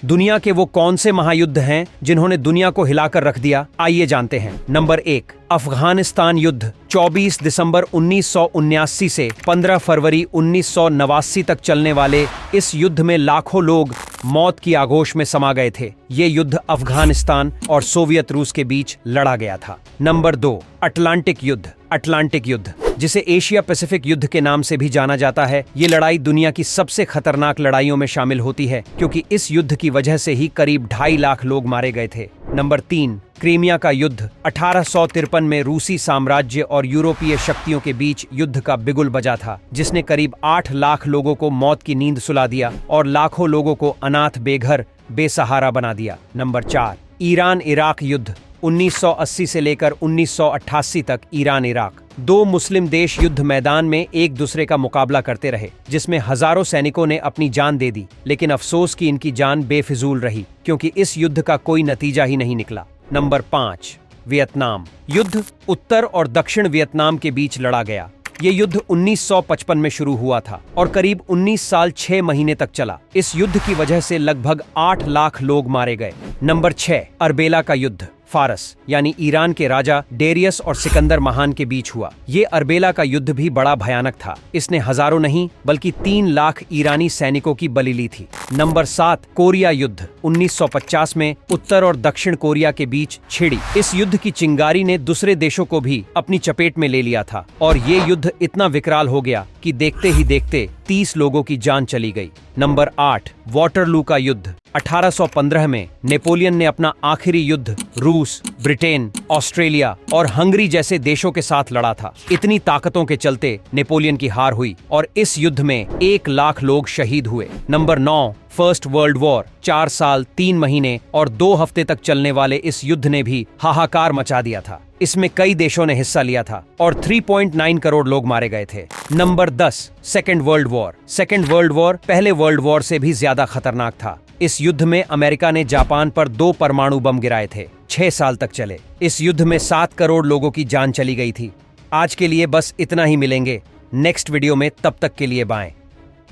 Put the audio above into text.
दुनिया के वो कौन से महायुद्ध हैं जिन्होंने दुनिया को हिलाकर रख दिया? आइए जानते हैं। नंबर 1, अफगानिस्तान युद्ध 24 दिसंबर 1979 से 15 फरवरी 1989 तक चलने वाले इस युद्ध में लाखों लोग मौत की आगोश में समा गए थे। ये युद्ध अफगानिस्तान और सोवियत रूस के बीच लड़ा गया था। नंबर 2, अटलांटिक युद्ध। अटलांटिक युद्ध, जिसे एशिया पैसिफिक युद्ध के नाम से भी जाना जाता है, ये लड़ाई दुनिया की सबसे खतरनाक लड़ाइयों में शामिल होती है क्योंकि इस युद्ध की वजह से ही करीब 2.5 लाख लोग मारे गए थे। नंबर 3, क्रीमिया का युद्ध 1853 में रूसी साम्राज्य और यूरोपीय शक्तियों के बीच युद्ध का बिगुल बजा था, जिसने करीब 8 लाख लोगों को मौत की नींद सुला दिया और लाखों लोगों को अनाथ, बेघर, बेसहारा बना दिया। नंबर 4, ईरान इराक युद्ध 1980 से लेकर 1988 तक ईरान इराक 2 मुस्लिम देश युद्ध मैदान में एक दूसरे का मुकाबला करते रहे, जिसमें हजारों सैनिकों ने अपनी जान दे दी, लेकिन अफसोस कि इनकी जान बेफिजूल रही क्योंकि इस युद्ध का कोई नतीजा ही नहीं निकला। नंबर 5, वियतनाम युद्ध। उत्तर और दक्षिण वियतनाम के बीच लड़ा गया। ये युद्ध 1955 में शुरू हुआ था और करीब 19 साल 6 महीने तक चला। इस युद्ध की वजह से लगभग 8 लाख लोग मारे गए। नंबर 6, अर्बेला का युद्ध फारस यानी ईरान के राजा डेरियस और सिकंदर महान के बीच हुआ। ये अर्बेला का युद्ध भी बड़ा भयानक था। इसने हजारों नहीं बल्कि 3 लाख ईरानी सैनिकों की बलि ली थी। नंबर 7, कोरिया युद्ध 1950 में उत्तर और दक्षिण कोरिया के बीच छिड़ी। इस युद्ध की चिंगारी ने दूसरे देशों को भी अपनी चपेट में ले लिया था और ये युद्ध इतना विकराल हो गया कि देखते ही देखते 30 लोगों की जान चली गई। नंबर 8, वाटरलू का युद्ध 1815 में नेपोलियन ने अपना आखिरी युद्ध रूस, ब्रिटेन, ऑस्ट्रेलिया और हंगरी जैसे देशों के साथ लड़ा था। इतनी ताकतों के चलते नेपोलियन की हार हुई और इस युद्ध में 1 लाख लोग शहीद हुए। नंबर 9, फर्स्ट वर्ल्ड वॉर 4 साल 3 महीने और 2 हफ्ते तक चलने वाले इस युद्ध ने भी हाहाकार मचा दिया था। इसमें कई देशों ने हिस्सा लिया था और 3.9 करोड़ लोग मारे गए थे। Number 10, second world war. Second world war पहले वर्ल्ड वॉर से भी ज्यादा खतरनाक था। इस युद्ध में अमेरिका ने जापान पर 2 परमाणु बम गिराए थे। 6 साल तक चले। इस युद्ध में 7 करोड़ लोगों की जान चली गई थी। आज के लिए बस इतना ही। मिलेंगे नेक्स्ट वीडियो में, तब तक के लिए बाय।